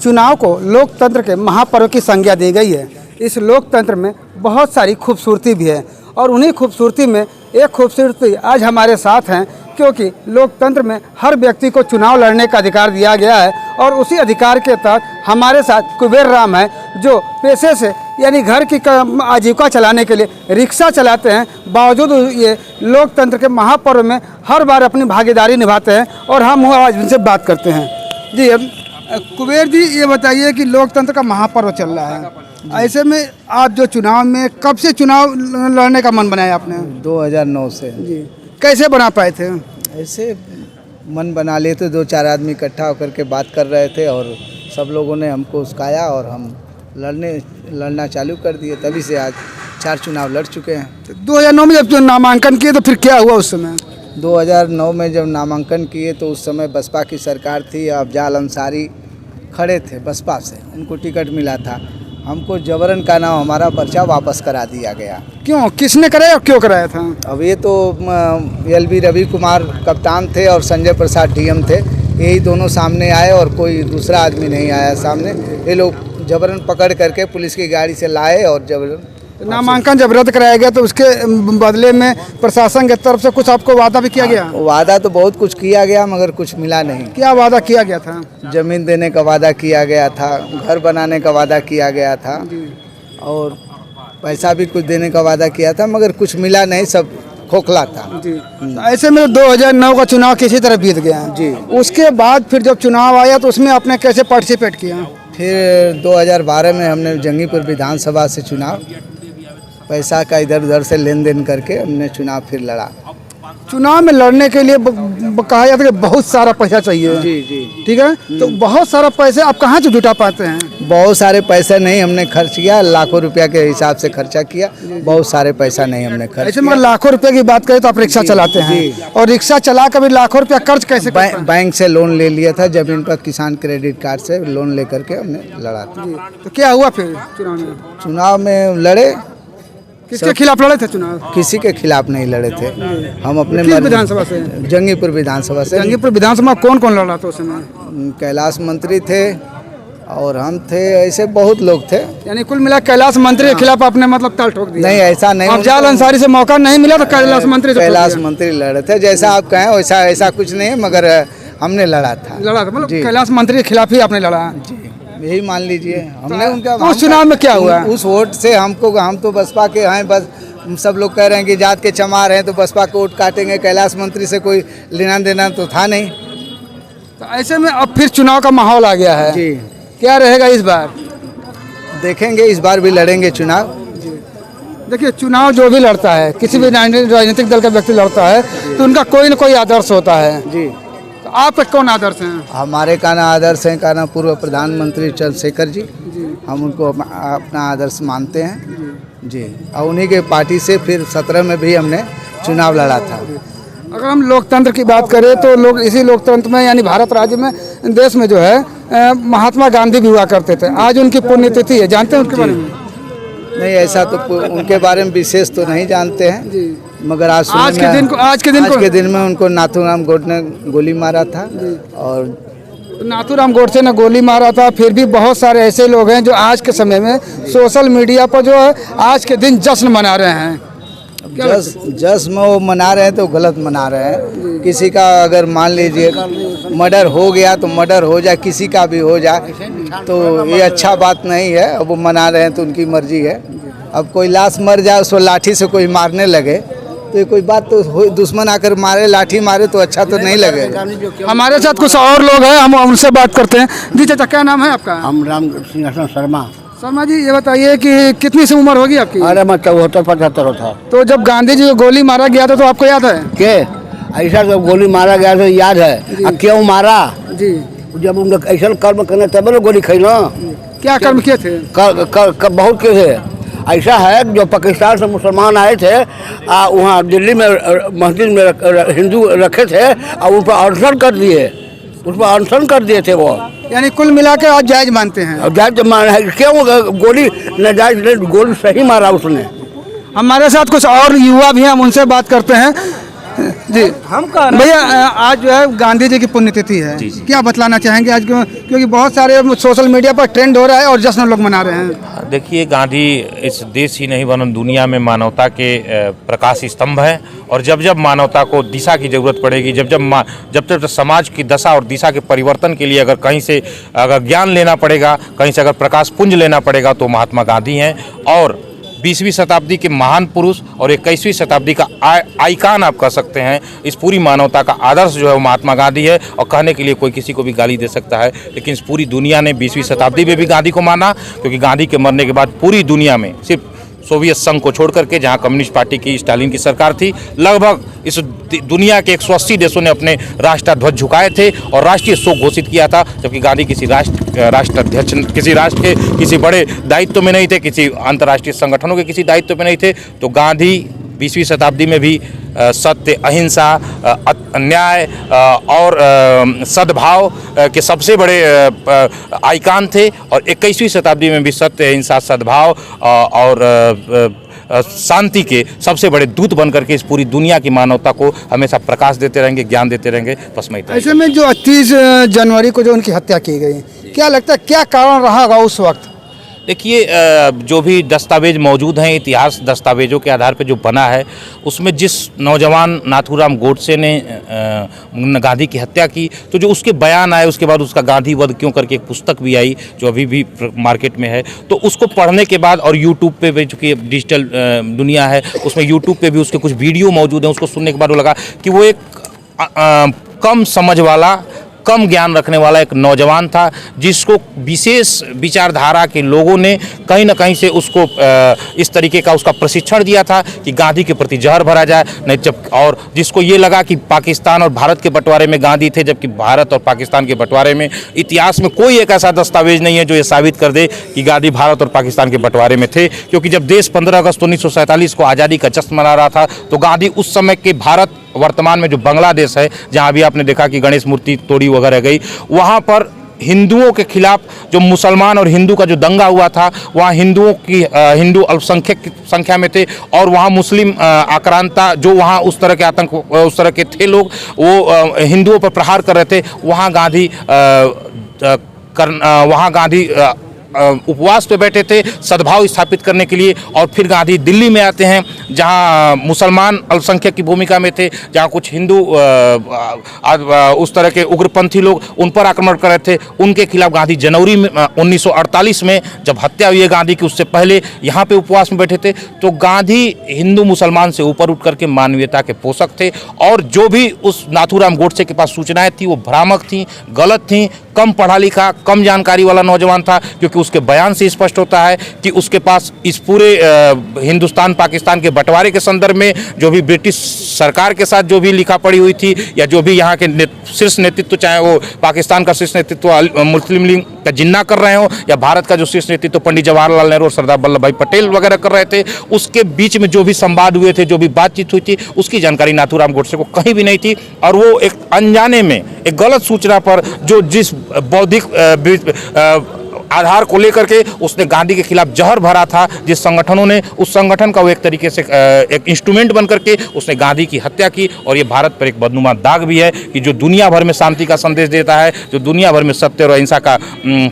चुनाव को लोकतंत्र के महापर्व की संज्ञा दी गई है। इस लोकतंत्र में बहुत सारी खूबसूरती भी है और उन्हीं खूबसूरती में एक खूबसूरती आज हमारे साथ हैं, क्योंकि लोकतंत्र में हर व्यक्ति को चुनाव लड़ने का अधिकार दिया गया है और उसी अधिकार के तहत हमारे साथ कुबेर राम है, जो पेशे से यानी घर की आजीविका चलाने के लिए रिक्शा चलाते हैं। बावजूद ये लोकतंत्र के महापर्व में हर बार अपनी भागीदारी निभाते हैं और हम आज उनसे बात करते हैं। जी कुबेर जी, ये बताइए कि लोकतंत्र का महापर्व चल रहा है, ऐसे में आप जो चुनाव में कब से चुनाव लड़ने का मन बनाया आपने? 2009 से। जी, कैसे बना पाए थे? ऐसे मन बना लिए थे, 2-4 आदमी इकट्ठा होकर के बात कर रहे थे और सब लोगों ने हमको उस्काया और हम लड़ना चालू कर दिए। तभी से आज 4 चुनाव लड़ चुके हैं। 2009 में जब नामांकन किए तो फिर क्या हुआ उस समय? 2009 में जब नामांकन किए तो उस समय बसपा की सरकार थी। अफजाल अंसारी खड़े थे बसपा से, उनको टिकट मिला था। हमको जबरन का नाम हमारा पर्चा वापस करा दिया गया। क्यों, किसने कराया और क्यों कराया था? अब ये तो LV रवि कुमार कप्तान थे और संजय प्रसाद DM थे, यही दोनों सामने आए और कोई दूसरा आदमी नहीं आया सामने। ये लोग जबरन पकड़ करके पुलिस की गाड़ी से लाए और जबरन नामांकन जब रद्द कराया गया तो उसके बदले में प्रशासन की तरफ से कुछ आपको वादा भी किया गया? वादा तो बहुत कुछ किया गया मगर कुछ मिला नहीं। क्या वादा किया गया था? जमीन देने का वादा किया गया था, घर बनाने का वादा किया गया था और पैसा भी कुछ देने का वादा किया था मगर कुछ मिला नहीं, सब खोखला था। जी, तो ऐसे में 2009 का चुनाव किसी तरह बीत गया जी। उसके बाद फिर जब चुनाव आया तो उसमें आपने कैसे पार्टिसिपेट किया? फिर 2012 में हमने जंगीपुर विधानसभा से चुनाव, पैसा का इधर उधर से लेन देन करके हमने चुनाव फिर लड़ा। चुनाव में लड़ने के लिए कहा जाता है कि बहुत सारा पैसा चाहिए। जी जी, ठीक है, तो बहुत सारा पैसे आप कहाँ से जुटा पाते हैं? बहुत सारे पैसे नहीं हमने खर्च किया, लाखों रुपया के हिसाब से खर्चा किया। बहुत सारे पैसा नहीं हमने खर्च ऐसे मगर लाखों रुपए की बात करें तो आप रिक्शा चलाते हैं और रिक्शा चला कर भी लाखों रुपया खर्च कैसे? बैंक से लोन ले लिया था, जमीन पर किसान क्रेडिट कार्ड से लोन लेकर के हमने लड़ा था। तो क्या हुआ फिर चुनाव में? चुनाव में लड़े, किसके खिलाफ लड़े थे चुनाव? किसी के खिलाफ नहीं लड़े थे हम अपने विधानसभा से? जंगीपुर विधानसभा से। जंगीपुर विधानसभा कौन कौन लड़ा था उस समय? कैलाश मंत्री थे और हम थे, ऐसे बहुत लोग थे। यानी कुल मिला कैलाश मंत्री के खिलाफ आपने मतलब ताल ठोक दिया? नहीं, ऐसा नहीं। अफजाल अंसारी से मौका नहीं मिला तो कैलाश मंत्री लड़े थे। जैसा आप कहें वैसा ऐसा कुछ नहीं है मगर हमने लड़ा था। मतलब कैलाश मंत्री के खिलाफ ही आपने लड़ा? यही मान लीजिए हमने उनका। उस चुनाव में क्या हुआ? उस वोट से हम तो बसपा के हैं, बस सब लोग कह रहे हैं कि जात के चमार हैं तो बसपा को वोट काटेंगे। कैलाश मंत्री से कोई लेना देना तो था नहीं। तो ऐसे में अब फिर चुनाव का माहौल आ गया है जी। क्या रहेगा इस बार? देखेंगे, इस बार भी लड़ेंगे चुनाव। देखिए, चुनाव जो भी लड़ता है, किसी भी राजनीतिक दल का व्यक्ति लड़ता है तो उनका कोई न कोई आदर्श होता है। जी, आपका कौन आदर्श हैं? हमारे का ना आदर्श हैं का ना पूर्व प्रधानमंत्री चंद्रशेखर जी। हम उनको अपना आदर्श मानते हैं जी। और उन्हीं के पार्टी से फिर 17 में भी हमने चुनाव लड़ा था। अगर हम लोकतंत्र की बात करें तो लोग इसी लोकतंत्र में यानी भारत राज्य में, देश में जो है महात्मा गांधी भी हुआ करते थे। आज उनकी पुण्यतिथि है, जानते हैं उनके बारे में? नहीं, ऐसा तो उनके बारे में विशेष तो नहीं जानते हैं जी। मगर आज के दिन में उनको नाथूराम गोडसे ने गोली मारा था और नाथूराम गोडसे ने गोली मारा था। फिर भी बहुत सारे ऐसे लोग हैं जो आज के समय में सोशल मीडिया पर जो है आज के दिन जश्न मना रहे हैं। जश्न वो मना रहे हैं तो गलत मना रहे हैं। किसी का अगर मान लीजिए मर्डर हो गया तो मर्डर हो जाए, किसी का भी हो जाए तो ये अच्छा बात नहीं है। अब वो मना रहे हैं तो उनकी मर्जी है। अब कोई लाश मर जाए उसको लाठी से कोई मारने लगे तो ये कोई बात तो, दुश्मन आकर मारे, लाठी मारे तो अच्छा तो नहीं लगेगा। हमारे साथ कुछ और लोग हैं, हम उनसे बात करते हैं। जी चाचा, क्या नाम है आपका? हम राम सिंहासन शर्मा। शर्मा जी, ये बताइए कि कितनी सी उम्र होगी आपकी? अरे मैं 74-75 होता। तो जब गांधी जी को गोली मारा गया था तो आपको याद है? के ऐसा जब गोली मारा गया तो याद है। क्यों मारा जी? जब उनका ऐसा कर्म करने तब ना गोली खाई ना। क्या कर्म किए थे? बहुत किए थे। ऐसा है जो पाकिस्तान से मुसलमान आए थे, वहाँ दिल्ली में मस्जिद में हिंदू रखे थे और उन पर अनशन कर दिए, थे वो। यानी कुल मिला के आप जायज मानते हैं? जायज माना है। क्यों गोली नाजायज? गोली सही मारा उसने। हमारे साथ कुछ और युवा भी हैं, हम उनसे बात करते हैं। जी हम भैया आज जो है गांधी जी की पुण्यतिथि है, क्या बतलाना चाहेंगे आज क्योंकि बहुत सारे सोशल मीडिया पर ट्रेंड हो रहा है और जश्न लोग मना रहे हैं। देखिए, गांधी इस देश ही नहीं वरन दुनिया में मानवता के प्रकाश स्तंभ हैं और जब जब मानवता को दिशा की जरूरत पड़ेगी, जब तक समाज की दशा और दिशा के परिवर्तन के लिए अगर कहीं से अगर ज्ञान लेना पड़ेगा, कहीं से अगर प्रकाश पुंज लेना पड़ेगा तो महात्मा गांधी हैं। और 20वीं शताब्दी के महान पुरुष और 21वीं शताब्दी का आइकान आप कह सकते हैं, इस पूरी मानवता का आदर्श जो है वो महात्मा गांधी है। और कहने के लिए कोई किसी को भी गाली दे सकता है, लेकिन इस पूरी दुनिया ने 20वीं शताब्दी में भी गांधी को माना, क्योंकि गांधी के मरने के बाद पूरी दुनिया में सिर्फ सोवियत संघ को छोड़ करके, जहां कम्युनिस्ट पार्टी की स्टालिन की सरकार थी, लगभग इस दुनिया के 180 देशों ने अपने राष्ट्रध्वज झुकाए थे और राष्ट्रीय शोक घोषित किया था। जबकि गांधी किसी राष्ट्राध्यक्ष, किसी राष्ट्र के किसी बड़े दायित्व में नहीं थे, किसी अंतर्राष्ट्रीय संगठनों के किसी दायित्व में नहीं थे। तो गांधी 20वीं शताब्दी में भी सत्य, अहिंसा, न्याय और सद्भाव के सबसे बड़े आइकान थे। और 21वीं शताब्दी में भी सत्य, अहिंसा, सद्भाव और शांति के सबसे बड़े दूत बन करके इस पूरी दुनिया की मानवता को हमेशा प्रकाश देते रहेंगे, ज्ञान देते रहेंगे। बस मैं ऐसे में जो 30 जनवरी को जो उनकी हत्या की गई, क्या लगता है क्या कारण रहा होगा उस वक्त? देखिए, जो भी दस्तावेज मौजूद हैं, इतिहास दस्तावेजों के आधार पर जो बना है, उसमें जिस नौजवान नाथूराम गोडसे ने गांधी की हत्या की, तो जो उसके बयान आए, उसके बाद उसका गांधी वध क्यों करके एक पुस्तक भी आई जो अभी भी मार्केट में है। तो उसको पढ़ने के बाद और यूट्यूब पे भी, चूँकि डिजिटल दुनिया है, उसमें यूट्यूब पे भी उसके कुछ वीडियो मौजूद हैं, उसको सुनने के बाद वो लगा कि वो एक कम समझ वाला, कम ज्ञान रखने वाला एक नौजवान था, जिसको विशेष विचारधारा के लोगों ने कहीं ना कहीं से उसको इस तरीके का उसका प्रशिक्षण दिया था कि गांधी के प्रति जहर भरा जाए। नहीं जब और जिसको ये लगा कि पाकिस्तान और भारत के बंटवारे में गांधी थे, जबकि भारत और पाकिस्तान के बंटवारे में इतिहास में कोई एक ऐसा दस्तावेज नहीं है जो ये साबित कर दे कि गांधी भारत और पाकिस्तान के बंटवारे में थे। क्योंकि जब देश 15 अगस्त 1947 को आज़ादी का जश्न मना रहा था, तो गांधी उस समय के भारत, वर्तमान में जो बांग्लादेश है, जहां भी आपने देखा कि गणेश मूर्ति तोड़ी वगैरह गई, वहां पर हिंदुओं के खिलाफ जो मुसलमान और हिंदू का जो दंगा हुआ था, वहाँ हिंदू अल्पसंख्यक की संख्या में थे और वहाँ मुस्लिम आक्रांता जो वहाँ उस तरह के आतंक, उस तरह के थे लोग, वो हिंदुओं पर प्रहार कर रहे थे। वहाँ गांधी उपवास पे बैठे थे सद्भाव स्थापित करने के लिए। और फिर गांधी दिल्ली में आते हैं, जहां मुसलमान अल्पसंख्यक की भूमिका में थे, जहां कुछ हिंदू उस तरह के उग्रपंथी लोग उन पर आक्रमण कर रहे थे। उनके खिलाफ गांधी जनवरी में 1948 में जब हत्या हुई है गांधी की, उससे पहले यहाँ पे उपवास में बैठे थे। तो गांधी हिंदू मुसलमान से ऊपर उठ करके मानवीयता के पोषक थे और जो भी उस नाथूराम गोडसे के पास सूचनाएं थी वो भ्रामक थी, गलत थी, कम पढ़ा लिखा, कम जानकारी वाला नौजवान था। क्योंकि उसके बयान से स्पष्ट होता है कि उसके पास इस पूरे हिंदुस्तान पाकिस्तान के बंटवारे के संदर्भ में जो भी ब्रिटिश सरकार के साथ जो भी लिखा पड़ी हुई थी, या जो भी यहाँ के शीर्ष नेतृत्व, चाहे वो पाकिस्तान का शीर्ष नेतृत्व मुस्लिम लीग का जिन्ना कर रहे हो या भारत का जो शीर्ष नेतृत्व पंडित जवाहरलाल नेहरू और सरदार वल्लभ भाई पटेल वगैरह कर रहे थे, उसके बीच में जो भी संवाद हुए थे, जो भी बातचीत हुई थी, उसकी जानकारी नाथूराम गोडसे को कहीं भी नहीं थी। और वो एक अनजाने में एक गलत सूचना पर जो जिस बौद्धिक आधार को लेकर के उसने गांधी के खिलाफ जहर भरा था, जिस संगठनों ने, उस संगठन का वो एक तरीके से एक इंस्ट्रूमेंट बन करके उसने गांधी की हत्या की। और ये भारत पर एक बदनुमा दाग भी है कि जो दुनिया भर में शांति का संदेश देता है, जो दुनिया भर में सत्य और अहिंसा का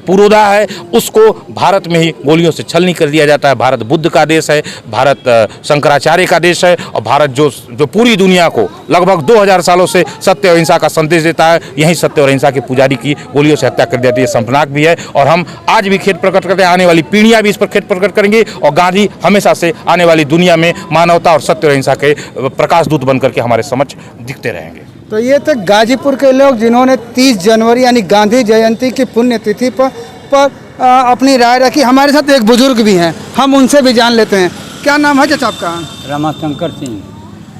पुरोधा है, उसको भारत में ही गोलियों से छलनी कर दिया जाता है। भारत बुद्ध का देश है, भारत शंकराचार्य का देश है और भारत जो पूरी दुनिया को लगभग 2000 सालों से सत्य और अहिंसा का संदेश देता है, यही सत्य और अहिंसा के पुजारी की गोलियों से हत्या कर दी जाती है। शर्मनाक भी है और हम आज भी खेद प्रकट करते हैं, आने वाली पीढ़ियां भी इस पर खेद प्रकट करेंगी और गांधी हमेशा से आने वाली दुनिया में मानवता और सत्य और अहिंसा के प्रकाश दूत बनकर के हमारे समक्ष दिखते रहेंगे। तो ये थे गाजीपुर के लोग जिन्होंने 30 जनवरी यानी गांधी जयंती की पुण्यतिथि पर अपनी राय रखी। हमारे साथ एक बुजुर्ग भी हैं, हम उनसे भी जान लेते हैं। क्या नाम है चाचा आपका? रमाशंकर सिंह।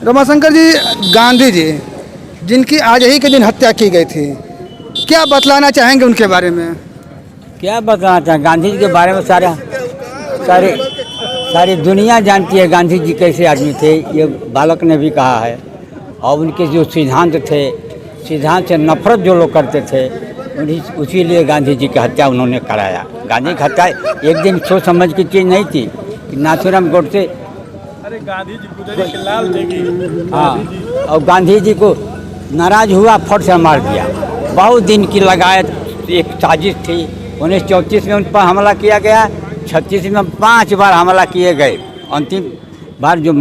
रमाशंकर जी, गांधी जी जिनकी आज ही के दिन हत्या की गई थी, क्या बतलाना चाहेंगे उनके बारे में? क्या बताना चाहें? गांधी जी के बारे में सारी दुनिया जानती है गांधी जी कैसे आदमी थे। ये बालक ने भी कहा है। और उनके जो सिद्धांत थे, सिद्धांत से नफरत जो लोग करते थे, उसी लिए गांधी जी की हत्या उन्होंने कराया। गांधी की हत्या एक दिन सोच समझ की चीज़ नहीं थी कि नाथूराम गोडसे अरे गांधी जी गुजरे के लाल देगी। हाँ, और गांधी जी को नाराज हुआ, फट से मार दिया। बहुत दिन की लगायत एक साजिश थी। 1934 में उन पर हमला किया गया, 36 में 5 बार हमला किए गए। अंतिम बार जो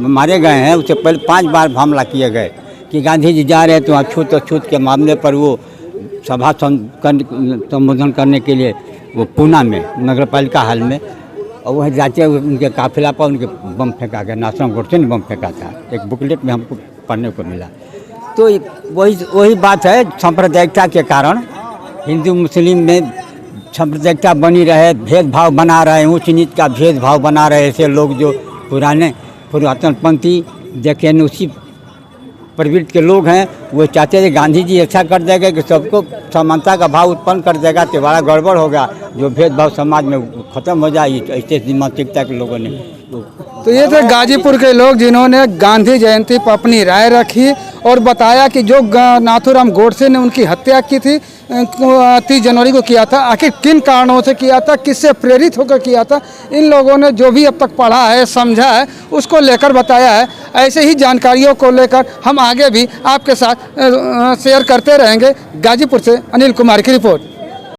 मारे गए हैं उससे पहले 5 बार हमला किए गए कि गांधी जी जा रहे हैं तो अछूत के मामले पर वो सभा संबोधन करने के लिए वो पूना में नगर पालिका हाल में, और वह जाते उनके काफिला पर उनके बम फेंका गया। नाथराम गोडसे ने बम फेंका था, एक बुकलेट में हमको पढ़ने को मिला। तो वही बात है, सांप्रदायिकता के कारण हिंदू मुस्लिम में सांप्रदायिकता बनी रहे, भेदभाव बना रहे, ऊंच नीच का भेदभाव बना रहे ऐसे लोग जो पुरातनपंथी देखें उसी प्रवृत्ति के लोग हैं। वो चाहते थे गांधी जी ऐसा कर देगा कि सबको समानता का भाव उत्पन्न कर देगा तो बड़ा गड़बड़ होगा, जो भेदभाव समाज में ख़त्म हो जाए। ऐसे मानसिकता के लोगों ने। तो ये थे गाजीपुर के लोग जिन्होंने गांधी जयंती पर अपनी राय रखी और बताया कि जो नाथूराम गोडसे ने उनकी हत्या की थी 30 जनवरी को किया था, आखिर किन कारणों से किया था, किससे प्रेरित होकर किया था। इन लोगों ने जो भी अब तक पढ़ा है, समझा है, उसको लेकर बताया है। ऐसे ही जानकारियों को लेकर हम आगे भी आपके साथ शेयर करते रहेंगे। गाजीपुर से अनिल कुमार की रिपोर्ट।